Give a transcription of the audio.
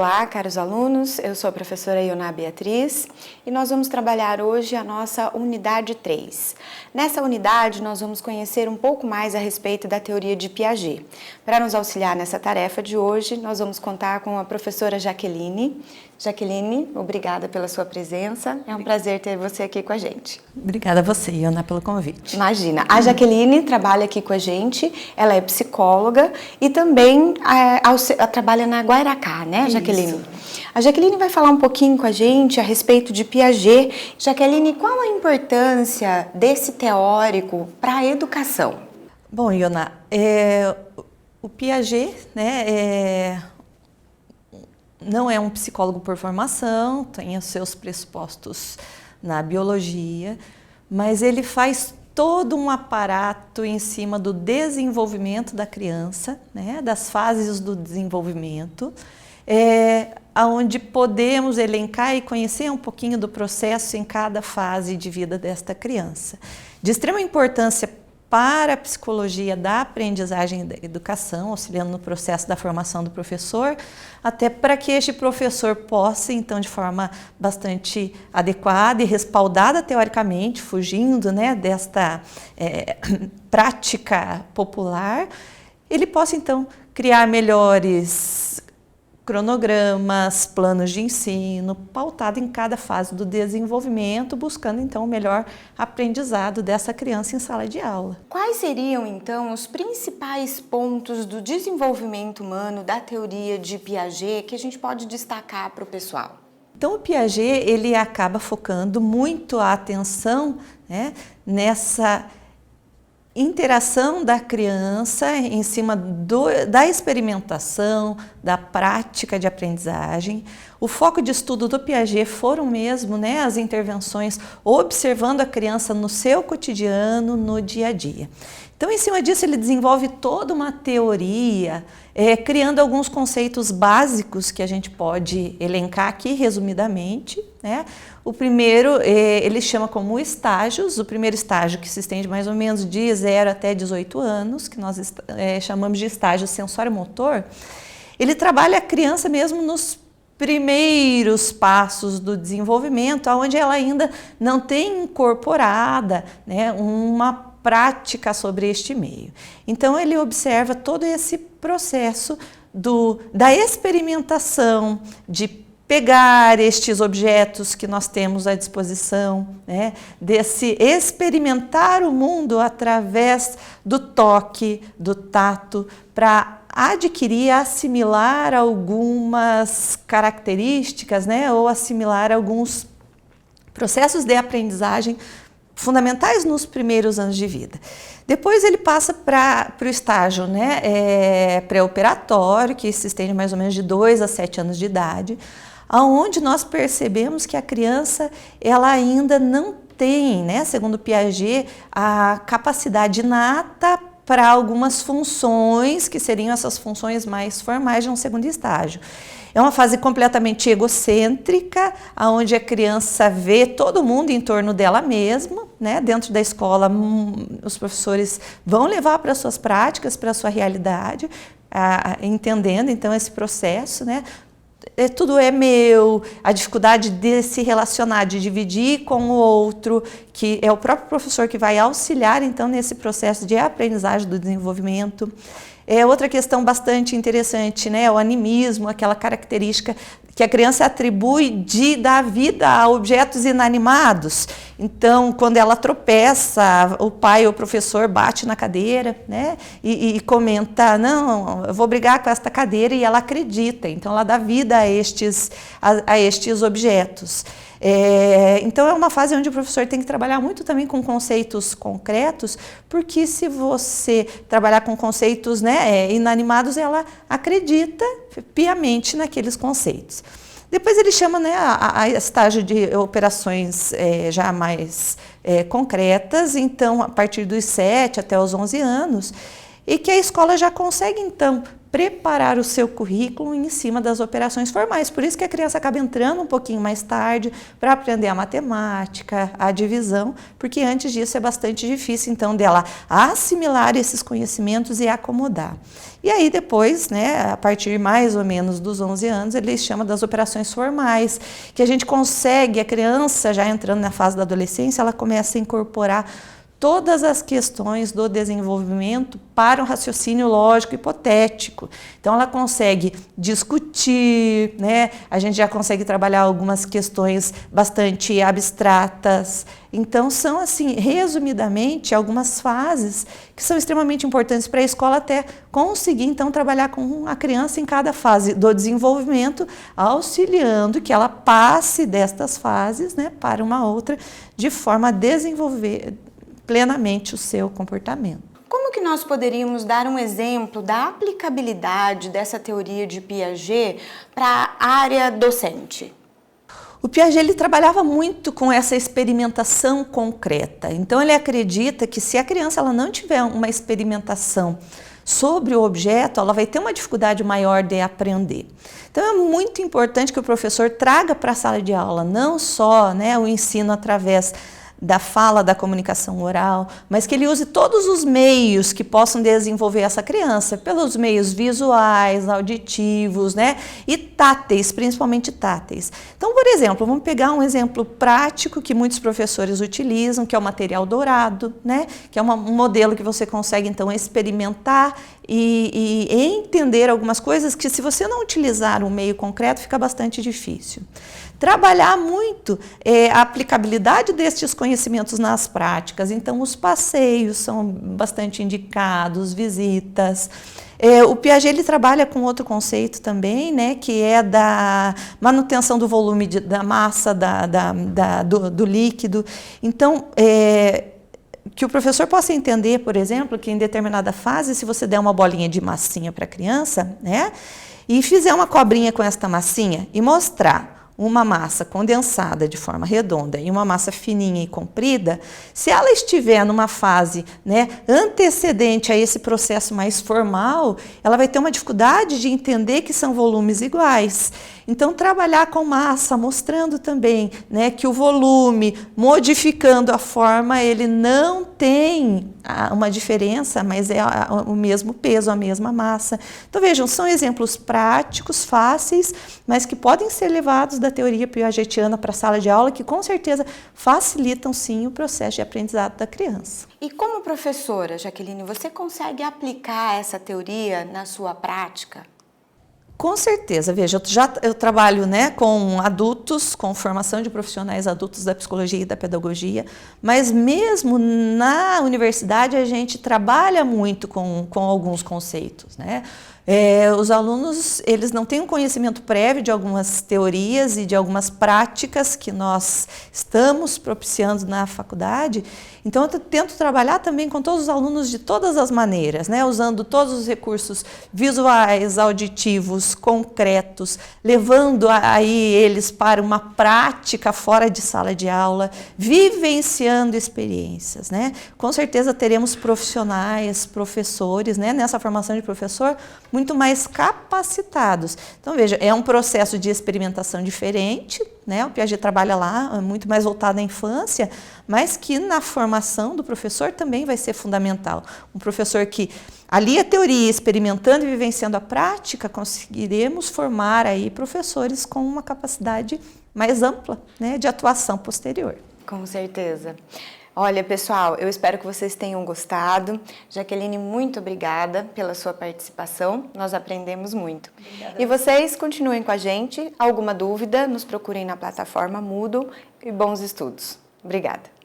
Olá, caros alunos, eu sou a professora Ioná Beatriz e nós vamos trabalhar hoje a nossa unidade 3. Nessa unidade, nós vamos conhecer um pouco mais a respeito da teoria de Piaget. Para nos auxiliar nessa tarefa de hoje, nós vamos contar com a professora Jaqueline. Jaqueline, obrigada pela sua presença, é um prazer ter você aqui com a gente. Obrigada a você, Ioná, pelo convite. Imagina, a Jaqueline trabalha aqui com a gente, ela é psicóloga e também trabalha na Guairacá, né, Jaqueline? Isso. A Jaqueline vai falar um pouquinho com a gente a respeito de Piaget. Jaqueline, qual a importância desse teórico para a educação? Bom, Ioná, o Piaget, né, não é um psicólogo por formação, tem os seus pressupostos na biologia, mas ele faz todo um aparato em cima do desenvolvimento da criança, né, das fases do desenvolvimento, onde podemos elencar e conhecer um pouquinho do processo em cada fase de vida desta criança. De extrema importância para a psicologia da aprendizagem e da educação, auxiliando no processo da formação do professor, até para que este professor possa, então, de forma bastante adequada e respaldada teoricamente, fugindo, né, desta prática popular, ele possa, então, criar melhores cronogramas, planos de ensino, pautado em cada fase do desenvolvimento, buscando então o melhor aprendizado dessa criança em sala de aula. Quais seriam então os principais pontos do desenvolvimento humano da teoria de Piaget que a gente pode destacar para o pessoal? Então o Piaget ele acaba focando muito a atenção, né, nessa interação da criança em cima da experimentação, da prática de aprendizagem. O foco de estudo do Piaget foram mesmo, né, as intervenções observando a criança no seu cotidiano, no dia a dia. Então, em cima disso, ele desenvolve toda uma teoria, criando alguns conceitos básicos que a gente pode elencar aqui resumidamente, né? O primeiro, ele chama como estágios, o primeiro estágio que se estende mais ou menos de 0 até 18 anos, que nós chamamos de estágio sensório-motor, ele trabalha a criança mesmo nos primeiros passos do desenvolvimento, onde ela ainda não tem incorporada, né, uma prática sobre este meio. Então ele observa todo esse processo da experimentação, de pegar estes objetos que nós temos à disposição, né, desse experimentar o mundo através do toque, do tato, para adquirir, assimilar algumas características, né, ou assimilar alguns processos de aprendizagem fundamentais nos primeiros anos de vida. Depois ele passa para o estágio, né, pré-operatório, que se estende mais ou menos de 2 a 7 anos de idade, onde nós percebemos que a criança ela ainda não tem, né, segundo Piaget, a capacidade inata para algumas funções, que seriam essas funções mais formais de um segundo estágio. É uma fase completamente egocêntrica, onde a criança vê todo mundo em torno dela mesma, né? Dentro da escola, os professores vão levar para as suas práticas, para a sua realidade, entendendo então esse processo, né? Tudo é meu, a dificuldade de se relacionar, de dividir com o outro, que é o próprio professor que vai auxiliar então nesse processo de aprendizagem do desenvolvimento. Outra questão bastante interessante, né, o animismo, aquela característica que a criança atribui de dar vida a objetos inanimados. Então, quando ela tropeça, o pai ou o professor bate na cadeira, né, e comenta, não, eu vou brigar com esta cadeira, e ela acredita. Então, ela dá vida a estes objetos. Então é uma fase onde o professor tem que trabalhar muito também com conceitos concretos, porque se você trabalhar com conceitos, né, inanimados, ela acredita piamente naqueles conceitos. Depois ele chama, né, a estágio de operações já mais concretas, então a partir dos 7 até os 11 anos, e que a escola já consegue então preparar o seu currículo em cima das operações formais. Por isso que a criança acaba entrando um pouquinho mais tarde para aprender a matemática, a divisão, porque antes disso é bastante difícil, então, dela assimilar esses conhecimentos e acomodar. E aí depois, né, a partir mais ou menos dos 11 anos, ele chama das operações formais, que a gente consegue, a criança já entrando na fase da adolescência, ela começa a incorporar todas as questões do desenvolvimento para um raciocínio lógico hipotético. Então, ela consegue discutir, né? A gente já consegue trabalhar algumas questões bastante abstratas. Então, são, assim, resumidamente, algumas fases que são extremamente importantes para a escola até conseguir, então, trabalhar com a criança em cada fase do desenvolvimento, auxiliando que ela passe destas fases, né, para uma outra, de forma a desenvolver plenamente o seu comportamento. Como que nós poderíamos dar um exemplo da aplicabilidade dessa teoria de Piaget para a área docente? O Piaget ele trabalhava muito com essa experimentação concreta. Então ele acredita que se a criança ela não tiver uma experimentação sobre o objeto, ela vai ter uma dificuldade maior de aprender. Então é muito importante que o professor traga para a sala de aula não só, né, o ensino através da fala, da comunicação oral, mas que ele use todos os meios que possam desenvolver essa criança, pelos meios visuais, auditivos, né, e táteis, principalmente táteis. Então, por exemplo, vamos pegar um exemplo prático que muitos professores utilizam, que é o material dourado, né, que é um modelo que você consegue, então, experimentar e entender algumas coisas que, se você não utilizar um meio concreto, fica bastante difícil. Trabalhar muito a aplicabilidade destes conhecimentos nas práticas, então os passeios são bastante indicados, visitas. O Piaget ele trabalha com outro conceito também, né, que é da manutenção do volume da massa, do líquido. Então, que o professor possa entender, por exemplo, que em determinada fase, se você der uma bolinha de massinha para a criança, né, e fizer uma cobrinha com esta massinha e mostrar uma massa condensada de forma redonda e uma massa fininha e comprida, se ela estiver numa fase, né, antecedente a esse processo mais formal, ela vai ter uma dificuldade de entender que são volumes iguais. Então, trabalhar com massa, mostrando também, né, que o volume, modificando a forma, ele não tem uma diferença, mas é o mesmo peso, a mesma massa. Então, vejam, são exemplos práticos, fáceis, mas que podem ser levados da teoria piagetiana para a sala de aula, que com certeza facilitam, sim, o processo de aprendizado da criança. E como professora, Jaqueline, você consegue aplicar essa teoria na sua prática? Com certeza, veja, eu trabalho, né, com adultos, com formação de profissionais adultos da psicologia e da pedagogia, mas mesmo na universidade a gente trabalha muito com alguns conceitos, né? Os alunos, eles não têm um conhecimento prévio de algumas teorias e de algumas práticas que nós estamos propiciando na faculdade, então eu tento trabalhar também com todos os alunos de todas as maneiras, né? Usando todos os recursos visuais, auditivos, concretos, levando aí eles para uma prática fora de sala de aula, vivenciando experiências, né? Com certeza teremos profissionais, professores, né, nessa formação de professor, muito mais capacitados. Então, veja, é um processo de experimentação diferente, né? O Piaget trabalha lá, muito mais voltado à infância, mas que na formação do professor também vai ser fundamental. Um professor que alia a teoria, experimentando e vivenciando a prática, conseguiremos formar aí professores com uma capacidade mais ampla, né, de atuação posterior. Com certeza. Olha, pessoal, eu espero que vocês tenham gostado. Jaqueline, muito obrigada pela sua participação. Nós aprendemos muito. Obrigada. E vocês continuem com a gente. Alguma dúvida, nos procurem na plataforma Moodle e bons estudos. Obrigada.